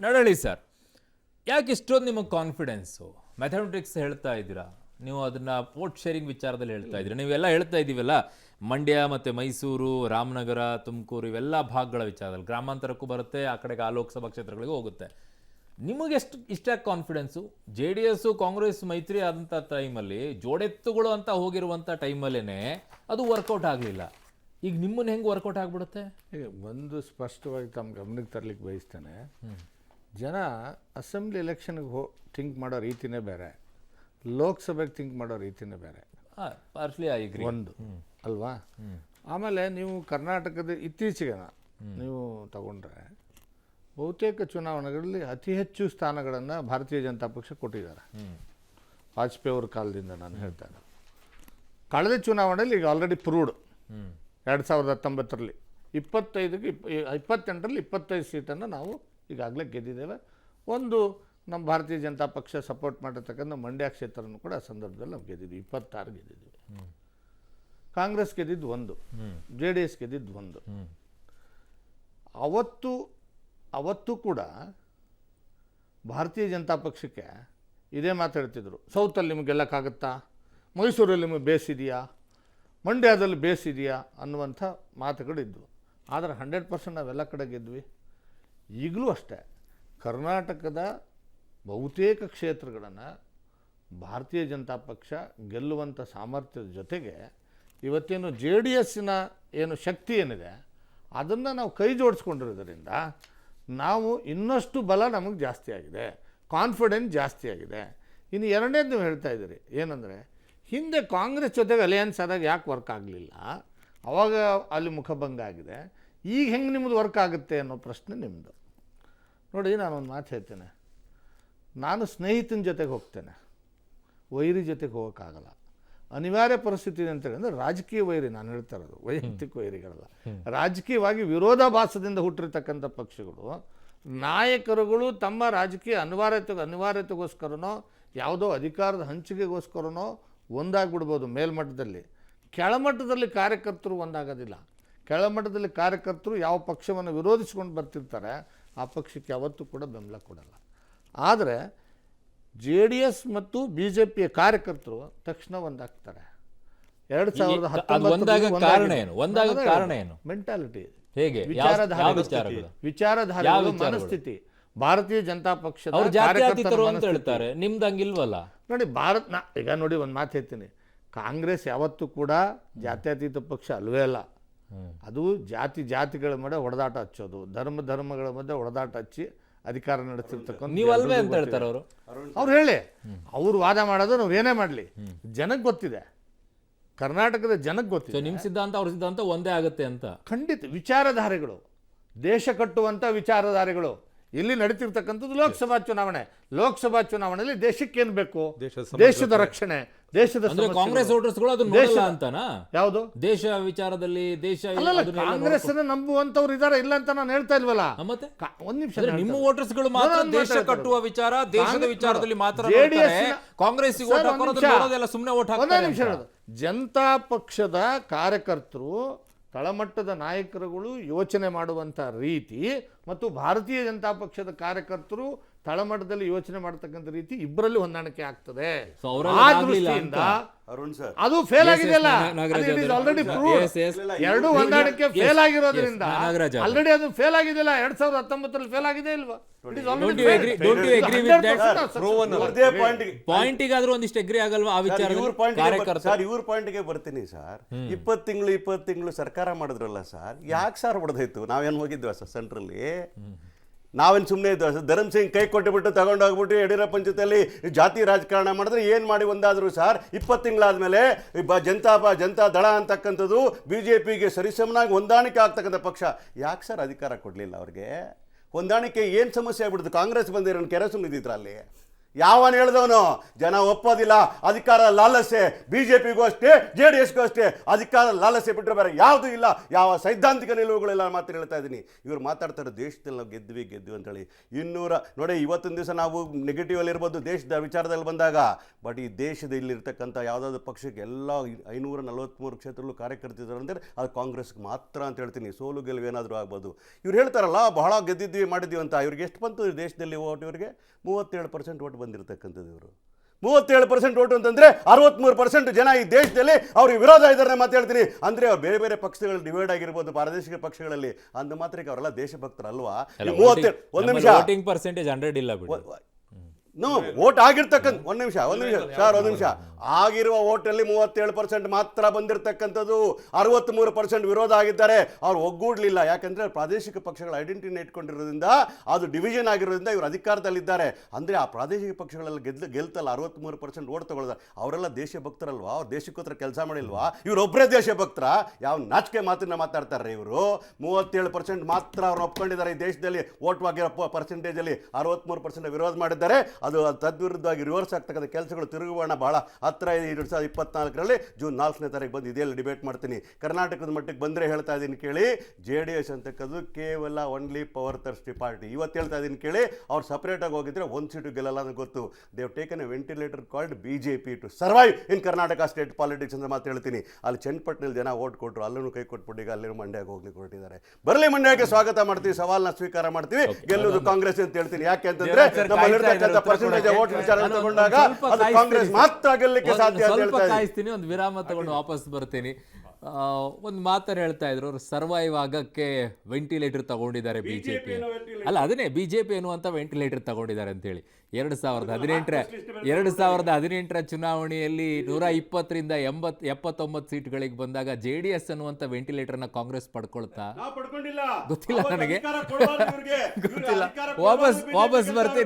ನಡಳಿ sir, ಯಾಕೆ ಇಷ್ಟೊಂದು ನಿಮಗೆ ಕಾನ್ಫಿಡೆನ್ಸು? ಮ್ಯಾಥಮೆಟಿಕ್ಸ್ ಹೇಳ್ತಾ ಇದ್ದೀರಾ ನೀವು, ಅದನ್ನ ವೋಟ್ ಶೇರಿಂಗ್ ವಿಚಾರದಲ್ಲಿ ಹೇಳ್ತಾ ಇದ್ದೀರಾ, ನೀವೆಲ್ಲ ಹೇಳ್ತಾ ಇದ್ದೀವಲ್ಲ, ಮಂಡ್ಯ ಮತ್ತು ಮೈಸೂರು, ರಾಮನಗರ, ತುಮಕೂರು ಇವೆಲ್ಲ ಭಾಗಗಳ ವಿಚಾರದಲ್ಲಿ ಗ್ರಾಮಾಂತರಕ್ಕೂ ಬರುತ್ತೆ, ಆ ಕಡೆಗೆ ಆ ಲೋಕಸಭಾ ಕ್ಷೇತ್ರಗಳಿಗೂ ಹೋಗುತ್ತೆ. ನಿಮಗೆ ಇಷ್ಟಾಗಿ confidence? J D S Congress ಮೈತ್ರಿ ಆದಂಥ ಟೈಮಲ್ಲಿ ಜೋಡೆತ್ತುಗಳು ಅಂತ ಹೋಗಿರುವಂಥ ಟೈಮಲ್ಲೇ ಅದು ವರ್ಕೌಟ್ ಆಗಲಿಲ್ಲ. ಈಗ ನಿಮ್ಮನ್ನು ಹೆಂಗೆ ವರ್ಕೌಟ್ ಆಗಿಬಿಡುತ್ತೆ? ಈಗ ಒಂದು ಸ್ಪಷ್ಟವಾಗಿ ತಮ್ಮ ಗಮನಕ್ಕೆ ತರಲಿಕ್ಕೆ ಬಯಸ್ತೇನೆ. ಜನ ಅಸೆಂಬ್ಲಿ ಎಲೆಕ್ಷನ್ಗೆ ಥಿಂಕ್ ಮಾಡೋ ರೀತಿನೇ ಬೇರೆ, ಲೋಕಸಭೆಗೆ ಥಿಂಕ್ ಮಾಡೋ ರೀತಿನೇ ಬೇರೆ. ಪಾರ್ಶ್ಲಿ ಐ ಅಗ್ರಿ. ಒಂದು ಅಲ್ವಾ? ಆಮೇಲೆ ನೀವು ಕರ್ನಾಟಕದ ಇತ್ತೀಚೆಗೆ ನೀವು ತಗೊಂಡ್ರೆ ಬಹುತೇಕ ಚುನಾವಣೆಗಳಲ್ಲಿ ಅತಿ ಹೆಚ್ಚು ಸ್ಥಾನಗಳನ್ನು ಭಾರತೀಯ ಜನತಾ ಪಕ್ಷ ಕೊಟ್ಟಿದ್ದಾರೆ. ವಾಜಪೇಯಿ ಅವ್ರ ಕಾಲದಿಂದ ನಾನು ಹೇಳ್ತೇನೆ. ಕಳೆದ ಚುನಾವಣೆಯಲ್ಲಿ ಈಗ ಆಲ್ರೆಡಿ ಪ್ರೂವ್ಡ್ 2019ರಲ್ಲಿ 25ಗೆ 28ರಲ್ಲಿ 25 ಸೀಟನ್ನು ನಾವು ಈಗಾಗಲೇ ಗೆದ್ದಿದ್ದೇವೆ. ಒಂದು ನಮ್ಮ ಭಾರತೀಯ ಜನತಾ ಪಕ್ಷ ಸಪೋರ್ಟ್ ಮಾಡಿರ್ತಕ್ಕಂಥ ಮಂಡ್ಯ ಕ್ಷೇತ್ರನೂ ಕೂಡ ಆ ಸಂದರ್ಭದಲ್ಲಿ ನಾವು ಗೆದ್ದಿದ್ವಿ, 26 ಗೆದ್ದಿದ್ವಿ. ಕಾಂಗ್ರೆಸ್ ಗೆದ್ದಿದ್ದು 1, ಜೆ ಡಿ ಎಸ್ ಗೆದ್ದಿದ್ದು 1. ಅವತ್ತು ಕೂಡ ಭಾರತೀಯ ಜನತಾ ಪಕ್ಷಕ್ಕೆ ಇದೇ ಮಾತಾಡ್ತಿದ್ರು, ಸೌತಲ್ಲಿ ನಿಮಗೆ ಗೆಲ್ಲಕ್ಕಾಗತ್ತಾ, ಮೈಸೂರಲ್ಲಿ ನಿಮಗೆ ಬೇಸಿದೆಯಾ, ಮಂಡ್ಯದಲ್ಲಿ ಬೇಸಿದೆಯಾ ಅನ್ನುವಂಥ ಮಾತುಗಳಿದ್ವು. ಆದರೆ 100% ನಾವೆಲ್ಲ ಕಡೆ ಗೆದ್ವಿ. ಈಗಲೂ ಅಷ್ಟೇ ಕರ್ನಾಟಕದ ಬಹುತೇಕ ಕ್ಷೇತ್ರಗಳನ್ನು ಭಾರತೀಯ ಜನತಾ ಪಕ್ಷ ಗೆಲ್ಲುವಂಥ ಸಾಮರ್ಥ್ಯದ ಜೊತೆಗೆ ಇವತ್ತೇನು ಜೆ ಡಿ ಎಸ್ಸಿನ ಏನು ಶಕ್ತಿ ಏನಿದೆ ಅದನ್ನು ನಾವು ಕೈ ಜೋಡಿಸ್ಕೊಂಡಿರೋದ್ರಿಂದ ನಾವು ಇನ್ನಷ್ಟು ಬಲ ನಮಗೆ ಜಾಸ್ತಿ ಆಗಿದೆ, ಕಾನ್ಫಿಡೆನ್ಸ್ ಜಾಸ್ತಿ ಆಗಿದೆ. ಇನ್ನು ಎರಡನೇದು ನೀವು ಹೇಳ್ತಾ ಇದ್ದೀರಿ ಏನಂದರೆ, ಹಿಂದೆ ಕಾಂಗ್ರೆಸ್ ಜೊತೆಗೆ ಅಲಯನ್ಸ್ ಆದಾಗ ಯಾಕೆ ವರ್ಕ್ ಆಗಲಿಲ್ಲ, ಆವಾಗ ಅಲ್ಲಿ ಮುಖಭಂಗ ಆಗಿದೆ, ಈಗ ಹೆಂಗೆ ನಿಮ್ಮದು ವರ್ಕ್ ಆಗುತ್ತೆ ಅನ್ನೋ ಪ್ರಶ್ನೆ ನಿಮ್ಮದು. ನೋಡಿ, ನಾನೊಂದು ಮಾತು ಹೇಳ್ತೇನೆ, ನಾನು ಸ್ನೇಹಿತನ ಜೊತೆಗೆ ಹೋಗ್ತೇನೆ, ವೈರಿ ಜೊತೆಗೆ ಹೋಗೋಕ್ಕಾಗಲ್ಲ. ಅನಿವಾರ್ಯ ಪರಿಸ್ಥಿತಿ ಇದೆ ಅಂತ ಹೇಳಿದ್ರೆ ರಾಜಕೀಯ ವೈರಿ, ನಾನು ಹೇಳ್ತಾ ಇರೋದು ವೈಯಕ್ತಿಕ ವೈರಿಗಳಲ್ಲ, ರಾಜಕೀಯವಾಗಿ ವಿರೋಧಾಭಾಸದಿಂದ ಹುಟ್ಟಿರ್ತಕ್ಕಂಥ ಪಕ್ಷಗಳು, ನಾಯಕರುಗಳು ತಮ್ಮ ರಾಜಕೀಯ ಅನಿವಾರ್ಯತೆಗೋಸ್ಕರನೋ ಯಾವುದೋ ಅಧಿಕಾರದ ಹಂಚಿಕೆಗೋಸ್ಕರನೋ ಒಂದಾಗ್ಬಿಡ್ಬೋದು ಮೇಲ್ಮಟ್ಟದಲ್ಲಿ. ಕೆಳಮಟ್ಟದಲ್ಲಿ ಕಾರ್ಯಕರ್ತರು ಒಂದಾಗೋದಿಲ್ಲ. ಕೆಳಮಟ್ಟದಲ್ಲಿ ಕಾರ್ಯಕರ್ತರು ಯಾವ ಪಕ್ಷವನ್ನು ವಿರೋಧಿಸ್ಕೊಂಡು ಬರ್ತಿರ್ತಾರೆ ಆ ಪಕ್ಷಕ್ಕೆ ಯಾವತ್ತೂ ಕೂಡ ಬೆಂಬಲ ಕೊಡಲ್ಲ. ಆದರೆ ಜೆ ಡಿ ಎಸ್ ಮತ್ತು ಬಿ ಜೆ ಪಿಯ ಕಾರ್ಯಕರ್ತರು ತಕ್ಷಣ ಒಂದಾಗ್ತಾರೆ. 2019 ಮೆಂಟಾಲಿಟಿ, ವಿಚಾರಧಾರೆಗಳು, ಮನಸ್ಥಿತಿ. ಭಾರತೀಯ ಜನತಾ ಪಕ್ಷದ ಹೇಳ್ತಾರೆ, ನಿಮ್ದು ಹಂಗಿಲ್ವಲ್ಲ. ನೋಡಿ, ಈಗ ನೋಡಿ ಒಂದು ಮಾತು ಹೇಳ್ತೀನಿ, ಕಾಂಗ್ರೆಸ್ ಯಾವತ್ತೂ ಕೂಡ ಜಾತ್ಯತೀತ ಪಕ್ಷ ಅಲ್ವೇ ಅಲ್ಲ. ಅದು ಜಾತಿಗಳ ಮಧ್ಯೆ ಹೊಡೆದಾಟ ಹಚ್ಚೋದು, ಧರ್ಮಗಳ ಮಧ್ಯೆ ಹೊಡೆದಾಟ ಹಚ್ಚಿ ಅಧಿಕಾರ ನಡೆಸಿರ್ತಕ್ಕಂಥ ನೀವು ಅಲ್ವೇ ಅಂತ ಹೇಳ್ತಾರೆ ಅವರು. ಅವ್ರು ಹೇಳಿ, ಅವ್ರು ವಾದ ಮಾಡೋದು ನಾವು ಏನೇ ಮಾಡಲಿ ಜನಕ್ಕೆ ಗೊತ್ತಿದೆ, ಕರ್ನಾಟಕದ ಜನಕ್ಕೆ ಗೊತ್ತಿದೆ. ನಿಮ್ಮ ಸಿದ್ಧಾಂತ ಅವ್ರ ಸಿದ್ಧಾಂತ ಒಂದೇ ಆಗುತ್ತೆ ಅಂತ. ಖಂಡಿತ. ವಿಚಾರಧಾರೆಗಳು, ದೇಶ ಕಟ್ಟುವಂಥ ವಿಚಾರಧಾರೆಗಳು. ಇಲ್ಲಿ ನಡೀತಿರ್ತಕ್ಕಂಥದ್ದು ಲೋಕಸಭಾ ಚುನಾವಣೆಯಲ್ಲಿ ದೇಶಕ್ಕೇನು ಬೇಕು? ದೇಶದ ರಕ್ಷಣೆ, ದೇಶದ ಕಾಂಗ್ರೆಸ್ ವೋಟರ್ಸ್ಗಳು ಅದನ್ನ ನೋಡಲ್ಲ ಅಂತನಾ? ಯಾವುದು ದೇಶ ವಿಚಾರದಲ್ಲಿ ಕಾಂಗ್ರೆಸ್ ನಂಬುವಂತವ್ರು ಇದಾರೆ, ಇಲ್ಲ ಅಂತ ನಾನು ಹೇಳ್ತಾ ಇಲ್ವಲ್ಲ. ಮತ್ತೆ ಒಂದ್ ನಿಮಿಷ, ನಿಮ್ಮ ವೋಟರ್ಸ್ಗಳು ಮಾತ್ರ ದೇಶ ಕಟ್ಟುವ ವಿಚಾರ, ದೇಶದ ವಿಚಾರದಲ್ಲಿ ಮಾತ್ರ ಕಾಂಗ್ರೆಸ್ ಸುಮ್ಮನೆ ವೋಟ್ ಹಾಕ್ತಾರೆ. ಜನತಾ ಪಕ್ಷದ ಕಾರ್ಯಕರ್ತರು, ತಳಮಟ್ಟದ ನಾಯಕರುಗಳು ಯೋಚನೆ ಮಾಡುವಂಥ ರೀತಿ ಮತ್ತು ಭಾರತೀಯ ಜನತಾ ಪಕ್ಷದ ಕಾರ್ಯಕರ್ತರು ತಳಮಟ್ಟದಲ್ಲಿ ಯೋಚನೆ ಮಾಡತಕ್ಕಂಥ ರೀತಿ ಇಬ್ಬರಲ್ಲಿ ಹೊಂದಾಣಿಕೆ ಆಗ್ತದೆ. ಆ ದೃಷ್ಟಿಯಿಂದ ಅದು ಫೇಲ್ ಆಗಿದೆಯಲ್ಲ, ಆಲ್ರೆಡಿ ಎರಡು ಹೊಂದಾಣಿಕೆ ಫೇಲ್ ಆಗಿರೋದ್ರಿಂದ ಆಲ್ರೆಡಿ ಅದು ಫೇಲ್ ಆಗಿದೆಯಲ್ಲ. 2019ರಲ್ಲಿ ಫೇಲ್ ಆಗಿದೆ ಇಲ್ವಾ? ಪಾಯಿಂಟಿಗಾದ್ರೂ ಒಂದಿಷ್ಟು ಅಗ್ರಿ ಆಗಲ್ವಾ ಆ ವಿಚಾರ? ಸರ್, ಇವ್ರ ಪಾಯಿಂಟ್ಗೆ ಬರ್ತೀನಿ ಸರ್. 20 ತಿಂಗಳು ಸರ್ಕಾರ ಮಾಡಿದ್ರಲ್ಲ ಸರ್, ಯಾಕೆ ಸರ್ ಹೊಡೆದಾಯ್ತು? ನಾವೇನು ಹೋಗಿದ್ವಿ ಸರ್ ಸೆಂಟ್ರಲ್ಲಿ? ನಾವೇನು ಸುಮ್ಮನೆ ಇದ್ವಿ ಸರ್? ಧರ್ಮ್ ಸಿಂಗ್ ಕೈ ಕೊಟ್ಟುಬಿಟ್ಟು ತಗೊಂಡೋಗ್ಬಿಟ್ಟು ಯಡಿಯೂರಪ್ಪ ಪಂಚಾಯತಿಯಲ್ಲಿ ಜಾತಿ ರಾಜಕಾರಣ ಮಾಡಿದ್ರೆ ಏನು ಮಾಡಿ ಒಂದಾದ್ರು ಸರ್? 20 ತಿಂಗಳಾದ್ಮೇಲೆ ಜನತಾ ದಳ ಅಂತಕ್ಕಂಥದ್ದು BJPಗೆ ಸರಿಸಮನಾಗಿ ಹೊಂದಾಣಿಕೆ ಆಗ್ತಕ್ಕಂಥ ಪಕ್ಷ, ಯಾಕೆ ಸರ್ ಅಧಿಕಾರ ಕೊಡಲಿಲ್ಲ ಅವ್ರಿಗೆ? ಹೊಂದಾಣಿಕೆ ಏನು ಸಮಸ್ಯೆ ಆಗ್ಬಿಡ್ತು? ಕಾಂಗ್ರೆಸ್ ಬಂದಿರೋ ಕೆರೆ ಸುಮ್ಮನಿದ್ರ ಅಲ್ಲಿ ಯಾವನ್ ಹೇಳ್ದವನು ಜನ ಒಪ್ಪೋದಿಲ್ಲ, ಅಧಿಕಾರ ಲಾಲಸೆ, ಬಿಜೆಪಿಗೂ ಅಷ್ಟೇ JDSಗೂ ಅಷ್ಟೇ ಅಧಿಕಾರ ಲಾಲಸೆ ಬಿಟ್ಟರೆ ಬೇರೆ ಯಾವುದೂ ಇಲ್ಲ, ಯಾವ ಸೈದ್ಧಾಂತಿಕ ನಿಲುವುಗಳಿಲ್ಲ ಮಾತ್ರ ಹೇಳ್ತಾ ಇದ್ದೀನಿ. ಇವ್ರು ಮಾತಾಡ್ತಾರೆ ದೇಶದಲ್ಲಿ ನಾವು ಗೆದ್ವಿ ಅಂತೇಳಿ. ನೋಡಿ ಇವತ್ತಿನ ದಿವಸ ನಾವು ನೆಗೆಟಿವ್ ಅಲ್ಲಿ ಇರ್ಬೋದು ದೇಶದ ವಿಚಾರದಲ್ಲಿ ಬಂದಾಗ, ಬಟ್ ಈ ದೇಶದ ಇಲ್ಲಿರ್ತಕ್ಕಂಥ ಯಾವುದಾದ್ರು ಪಕ್ಷಕ್ಕೆ ಎಲ್ಲ 543 ಕ್ಷೇತ್ರಗಳು ಕಾರ್ಯಕರ್ತಿದ್ದಾರೆ ಅಂದರೆ ಅದು ಕಾಂಗ್ರೆಸ್ಗೆ ಮಾತ್ರ ಅಂತ ಹೇಳ್ತೀನಿ. ಸೋಲು ಗೆಲುವು ಏನಾದರೂ ಆಗ್ಬೋದು. ಇವ್ರು ಹೇಳ್ತಾರಲ್ಲ ಬಹಳ ಗೆದ್ದಿದ್ವಿ ಮಾಡಿದ್ವಿ ಅಂತ, ಇವ್ರಿಗೆ ಎಷ್ಟು ಬಂತು ದೇಶದಲ್ಲಿ ಓಟ್? ಇವರಿಗೆ 37% ಓಟ್ ಬಂದಿರತಕ್ಕಂಥದ್ದು. ಇವರು 37% ಓಟು ಅಂತಂದರೆ 63% ಜನ ಈ ದೇಶದಲ್ಲಿ ಅವ್ರಿಗೆ ವಿರೋಧ ಇದ್ದಾರೆ ಮಾತು ಹೇಳ್ತೀನಿ. ಅಂದರೆ ಅವ್ರು ಬೇರೆ ಬೇರೆ ಪಕ್ಷಗಳು ಡಿವೈಡ್ ಆಗಿರ್ಬೋದು ಪ್ರಾದೇಶಿಕ ಪಕ್ಷಗಳಲ್ಲಿ, ಅಂದ ಮಾತ್ರಕ್ಕೆ ಅವರೆಲ್ಲ ದೇಶಭಕ್ತರಲ್ವಾ? 37 ಒಂದು ನಿಮಿಷ ವೋಟಿಂಗ್ ಪರ್ಸೆಂಟೇಜ್ 100 ಇಲ್ಲ ಬಿಡಿ. ಓಟ್ ಆಗಿರ್ತಕ್ಕಂಥ ಒಂದು ನಿಮಿಷ ಸರ್, ಒಂದು ನಿಮಿಷ ಆಗಿರುವ ಓಟಲ್ಲಿ 37% ಮಾತ್ರ ಬಂದಿರತಕ್ಕಂಥದ್ದು. 63% ವಿರೋಧ ಆಗಿದ್ದಾರೆ. ಅವ್ರು ಒಗ್ಗೂಡ್ಲಿಲ್ಲ. ಯಾಕಂದ್ರೆ ಪ್ರಾದೇಶಿಕ ಪಕ್ಷಗಳ ಐಡೆಂಟಿಟಿನ ಇಟ್ಕೊಂಡಿರೋದ್ರಿಂದ, ಅದು ಡಿವಿಷನ್ ಆಗಿರೋದ್ರಿಂದ ಇವರು ಅಧಿಕಾರದಲ್ಲಿದ್ದಾರೆ. ಅಂದರೆ ಆ ಪ್ರಾದೇಶಿಕ ಪಕ್ಷಗಳಲ್ಲಿ ಗೆಲ್ತಲ್ಲ 63% ಓಟ್ ತಗೊಳ್ತಾರೆ. ಅವರೆಲ್ಲ ದೇಶಭಕ್ತರಲ್ವಾ? ಅವ್ರು ದೇಶಕ್ಕೋಸ್ಕರ ಕೆಲಸ ಮಾಡಿಲ್ವಾ? ಇವರೊಬ್ಬರೇ ದೇಶಭಕ್ತರ? ಯಾವ ನಾಚಿಕೆ ಮಾತನ್ನ ಮಾತಾಡ್ತಾರೆ ಇವರು? 37% ಮಾತ್ರ ಅವ್ರನ್ನ ಒಪ್ಕೊಂಡಿದ್ದಾರೆ ಈ ದೇಶದಲ್ಲಿ. ಓಟ್ ಆಗಿರೋ ಪರ್ಸೆಂಟೇಜಲ್ಲಿ 63% ವಿರೋಧ ಮಾಡಿದ್ದಾರೆ. ಅದು ತದ್ವಿರುದ್ಧವಾಗಿ ರಿವರ್ಸ್ ಆಗ್ತಕ್ಕಂಥ ಕೆಲಸಗಳು ತಿರುಗುವಣ ಬಹಳ ಹತ್ತಿರ ಇದೆ. 2024ರಲ್ಲಿ ಜೂನ್ 4ನೇ ತಾರೀಕು ಬಂದು ಇದೆಲ್ಲ ಡಿಬೇಟ್ ಮಾಡ್ತೀನಿ. ಕರ್ನಾಟಕದ ಮಟ್ಟಿಗೆ ಬಂದರೆ ಹೇಳ್ತಾ ಇದ್ದೀನಿ ಕೇಳಿ, JDS ಅಂತಕ್ಕದ್ದು ಕೇವಲ ಓನ್ಲಿ ಪವರ್ ಥರ್ಸ್ಟಿ ಪಾರ್ಟಿ. ಇವತ್ತು ಹೇಳ್ತಾ ಇದ್ದೀನಿ ಕೇಳಿ, ಅವ್ರು ಸಪ್ರೇಟಾಗಿ ಹೋಗಿದ್ರೆ 1 ಸೀಟು ಗೆಲ್ಲಲ್ಲ ಅಂತ ಗೊತ್ತು. They've taken a ventilator called BJP to survive in Karnataka state politics ಅಂತ ಮಾತು ಹೇಳ್ತೀನಿ. ಅಲ್ಲಿ ಚನ್ನಪಟ್ಟಣದಲ್ಲಿ ಜನ ಓಟ್ ಕೊಟ್ಟರು, ಅಲ್ಲೂ ಕೈ ಕೊಟ್ಬಿಟ್ಟು ಈಗ ಅಲ್ಲಿ ಮಂಡ್ಯಕ್ಕೆ ಹೋಗ್ಲಿಕ್ಕೆ ಹೊರಟಿದ್ದಾರೆ. ಬರಲಿ, ಮಂಡ್ಯಕ್ಕೆ ಸ್ವಾಗತ ಮಾಡ್ತೀವಿ, ಸವಾಲನ್ನ ಸ್ವೀಕಾರ ಮಾಡ್ತೀವಿ. ಗೆಲ್ಲುವುದು ಕಾಂಗ್ರೆಸ್ ಅಂತ ಹೇಳ್ತೀನಿ. ಯಾಕೆ ಅಂತಂದ್ರೆ ನಮ್ಮಲ್ಲಿರ್ತಕ್ಕಂಥ ಪರ್ಸೆಂಟೇಜ್ ಓಟ್ ವಿಚಾರ ತಗೊಂಡಾಗ ಅದು ಕಾಂಗ್ರೆಸ್ ಮಾತ್ರ ಗೆಲ್ಲಕ್ಕೆ ಸಾಧ್ಯ ಅಂತ ಹೇಳ್ತಾ ಇದ್ದೀನಿ. ಕಾಯಿಸ್ತೀನಿ, ಒಂದು ವಿರಾಮ ತಗೊಂಡು ವಾಪಸ್ ಬರ್ತೀನಿ. ಒಂದು ಮಾತನ್ನು ಹೇಳ್ತಾ ಇದ್ರು, ಅವ್ರು ಸರ್ವೈವ್ ಆಗಕ್ಕೆ ವೆಂಟಿಲೇಟರ್ ತಗೊಂಡಿದ್ದಾರೆ ಬಿಜೆಪಿ. ಅಲ್ಲ, ಅದನ್ನೇ ಬಿಜೆಪಿ ಅನ್ನುವಂಥ ವೆಂಟಿಲೇಟರ್ ತಗೊಂಡಿದ್ದಾರೆ ಅಂತೇಳಿ. 2018ರ ಚುನಾವಣೆಯಲ್ಲಿ 120ರಿಂದ 79 ಸೀಟ್ಗಳಿಗೆ ಬಂದಾಗ JDS ಅನ್ನುವಂಥ ವೆಂಟಿಲೇಟರ್ನ ಕಾಂಗ್ರೆಸ್ ಪಡ್ಕೊಳ್ತಾ ಗೊತ್ತಿಲ್ಲ ನನಗೆ, ಗೊತ್ತಿಲ್ಲ. ವಾಪಸ್ ಬರ್ತೀನಿ.